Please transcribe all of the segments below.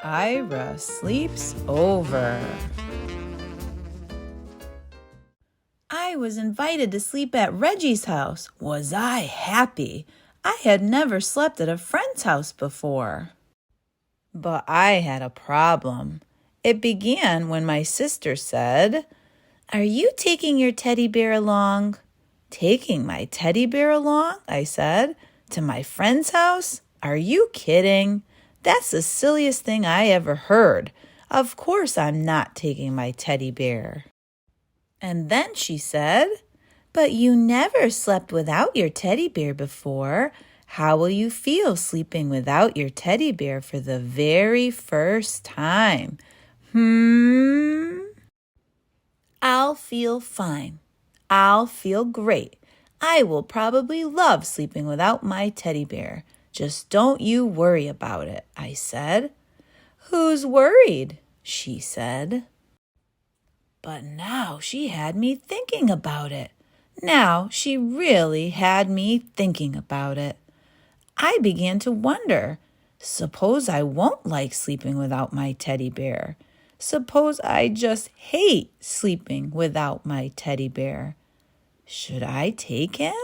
Ira sleeps over. I was invited to sleep at Reggie's house. Was I happy? I had never slept at a friend's house before. But I had a problem. It began when my sister said, "Are you taking your teddy bear along?" "Taking my teddy bear along?" I said. "To my friend's house? Are you kidding? That's the silliest thing I ever heard. Of course I'm not taking my teddy bear." And then she said, "But you never slept without your teddy bear before. How will you feel sleeping without your teddy bear for the very first time?" I'll feel fine. I'll feel great. I will probably love sleeping without my teddy bear. Just don't you worry about it, I said. "Who's worried?" she said. But now she had me thinking about it. Now she really had me thinking about it. I began to wonder, suppose I won't like sleeping without my teddy bear. Suppose I just hate sleeping without my teddy bear. Should I take him?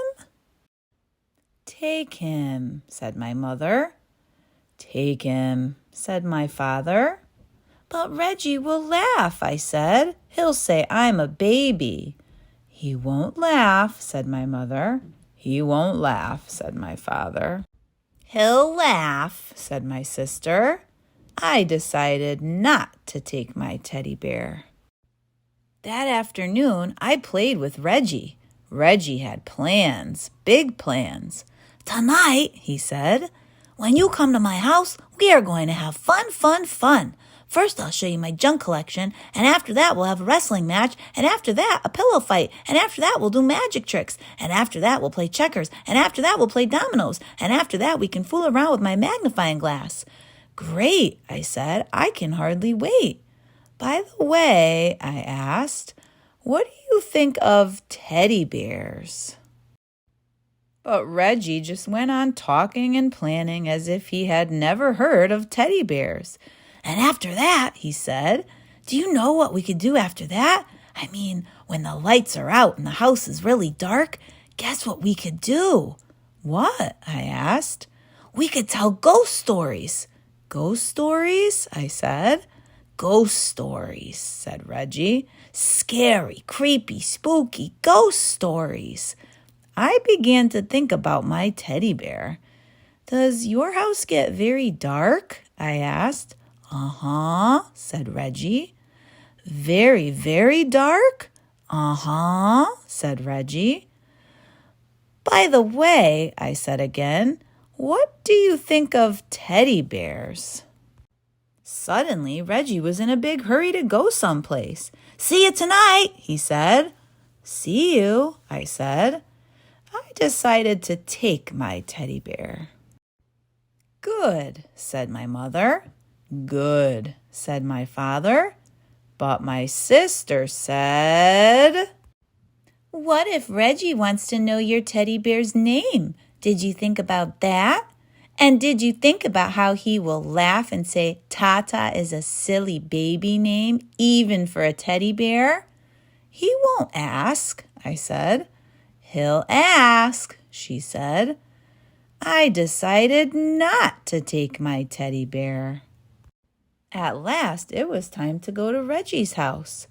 "Take him," said my mother. "Take him," said my father. "But Reggie will laugh," I said. "He'll say I'm a baby." "He won't laugh," said my mother. "He won't laugh," said my father. "He'll laugh," said my sister. I decided not to take my teddy bear. That afternoon, I played with Reggie. Reggie had plans, big plans. "Tonight," he said, "when you come to my house, we are going to have fun. First, I'll show you my junk collection, and after that, we'll have a wrestling match, and after that, a pillow fight, and after that, we'll do magic tricks, and after that, we'll play checkers, and after that, we'll play dominoes, and after that, we can fool around with my magnifying glass." "Great," I said. "I can hardly wait." "By the way," I asked, "what do you think of teddy bears?" But Reggie just went on talking and planning as if he had never heard of teddy bears. "And after that," he said, "do you know what we could do after that? I mean, when the lights are out and the house is really dark, guess what we could do?" "What?" I asked. "We could tell ghost stories." "Ghost stories?" I said. "Ghost stories," said Reggie. "Scary, creepy, spooky ghost stories." I began to think about my teddy bear. "Does your house get very dark?" I asked. "Uh-huh," said Reggie. "Very, very dark?" "Uh-huh," said Reggie. "By the way," I said again, "what do you think of teddy bears?" Suddenly, Reggie was in a big hurry to go someplace. "See you tonight," he said. "See you," I said. I decided to take my teddy bear. "Good," said my mother. "Good," said my father. But my sister said, "What if Reggie wants to know your teddy bear's name? Did you think about that? And did you think about how he will laugh and say Tata is a silly baby name, even for a teddy bear?" "He won't ask," I said. "He'll ask," she said. I decided not to take my teddy bear. At last, it was time to go to Reggie's house.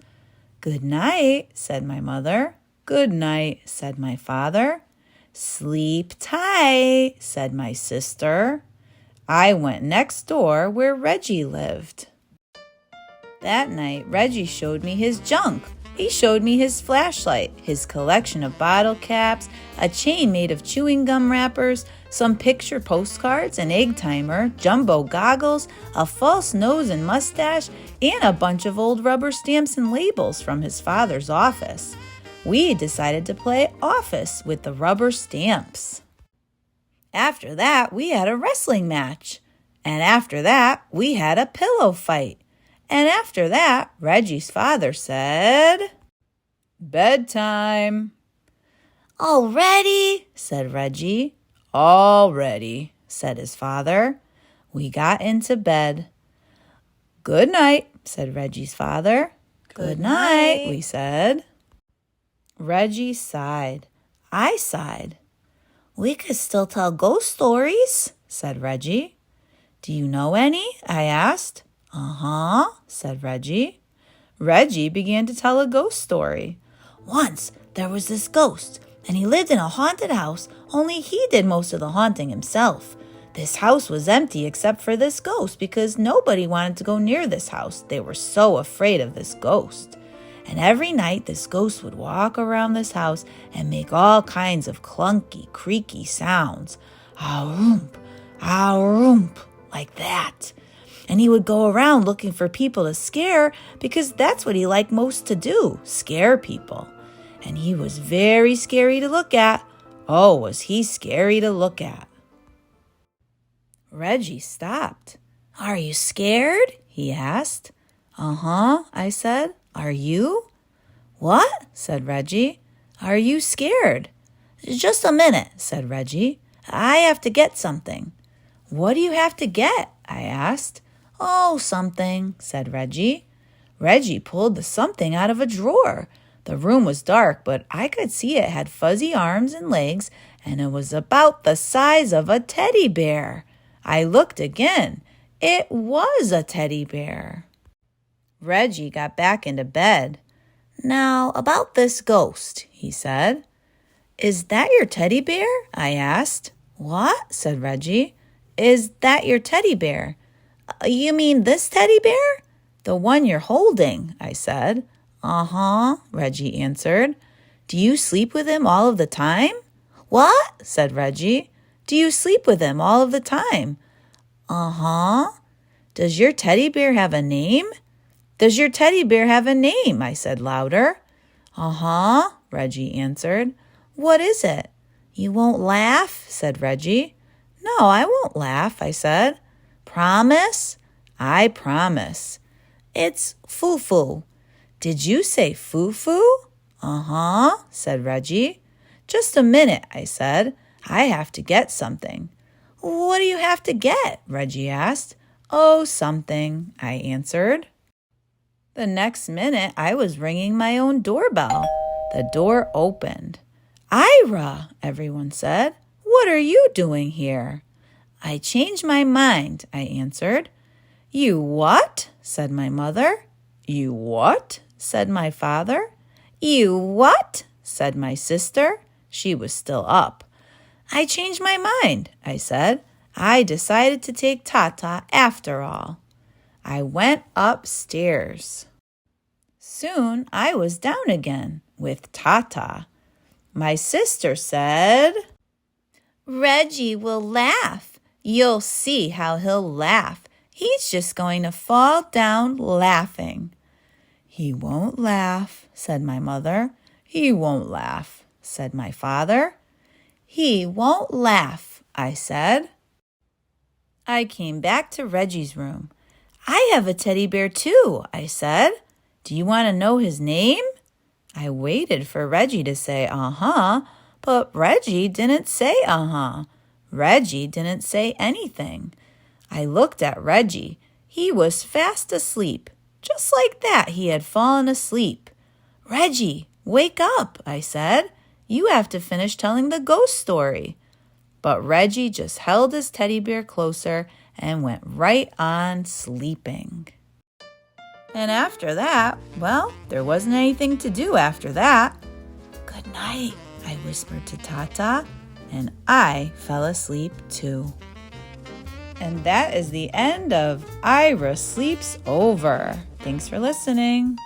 "Good night," said my mother. "Good night," said my father. "Sleep tight," said my sister. I went next door where Reggie lived. That night, Reggie showed me his junk. He showed me his flashlight, his collection of bottle caps, a chain made of chewing gum wrappers, some picture postcards, an egg timer, jumbo goggles, a false nose and mustache, and a bunch of old rubber stamps and labels from his father's office. We decided to play office with the rubber stamps. After that, we had a wrestling match. And after that, we had a pillow fight. And after that, Reggie's father said, "Bedtime." "Already?" said Reggie. "All ready," said his father. We got into bed. Good night, said Reggie's father. Good night, we said. Reggie sighed. I sighed. We could still tell ghost stories, said Reggie. Do you know any? I asked. Uh-huh, said Reggie. Reggie began to tell a ghost story. Once there was this ghost, and he lived in a haunted house, only he did most of the haunting himself. This house was empty except for this ghost because nobody wanted to go near this house. They were so afraid of this ghost. And every night this ghost would walk around this house and make all kinds of clunky, creaky sounds. Ah-roomp, ah-roomp, like that. And he would go around looking for people to scare because that's what he liked most to do, scare people. And he was very scary to look at. Oh, was he scary to look at. Reggie stopped. Are you scared? He asked. Uh-huh, I said. Are you? What? Said Reggie. Are you scared? Just a minute, said Reggie. I have to get something. What do you have to get? I asked. Oh, something, said Reggie. Reggie pulled the something out of a drawer. The room was dark, but I could see it had fuzzy arms and legs, and it was about the size of a teddy bear. I looked again. It was a teddy bear. Reggie got back into bed. Now, about this ghost, he said. Is that your teddy bear? I asked. What? Said Reggie. Is that your teddy bear? You mean this teddy bear? The one you're holding, I said. Uh-huh, Reggie answered. Do you sleep with him all of the time? What? Said Reggie. Do you sleep with him all of the time? Uh-huh. Does your teddy bear have a name? Does your teddy bear have a name? I said louder. Uh-huh, Reggie answered. What is it? You won't laugh? Said Reggie. No, I won't laugh, I said. Promise? I promise. It's Foo-Foo. Did you say Foo-Foo? Uh-huh, said Reggie. Just a minute, I said. I have to get something. What do you have to get? Reggie asked. Oh, something, I answered. The next minute, I was ringing my own doorbell. The door opened. Ira, everyone said. What are you doing here? I changed my mind, I answered. You what? Said my mother. You what? Said my father. You what? Said my sister. She was still up. I changed my mind, I said. I decided to take Tata after all. I went upstairs. Soon I was down again with Tata. My sister said, Reggie will laugh. You'll see how he'll laugh. He's just going to fall down laughing. He won't laugh, said my mother. He won't laugh, said my father. He won't laugh, I said. I came back to Reggie's room. I have a teddy bear too, I said. Do you want to know his name? I waited for Reggie to say uh-huh, but Reggie didn't say uh-huh. Reggie didn't say anything. I looked at Reggie. He was fast asleep. Just like that, he had fallen asleep. Reggie, wake up, I said. You have to finish telling the ghost story. But Reggie just held his teddy bear closer and went right on sleeping. And after that, well, there wasn't anything to do after that. Good night, I whispered to Tata, and I fell asleep too. And that is the end of Ira Sleeps Over. Thanks for listening.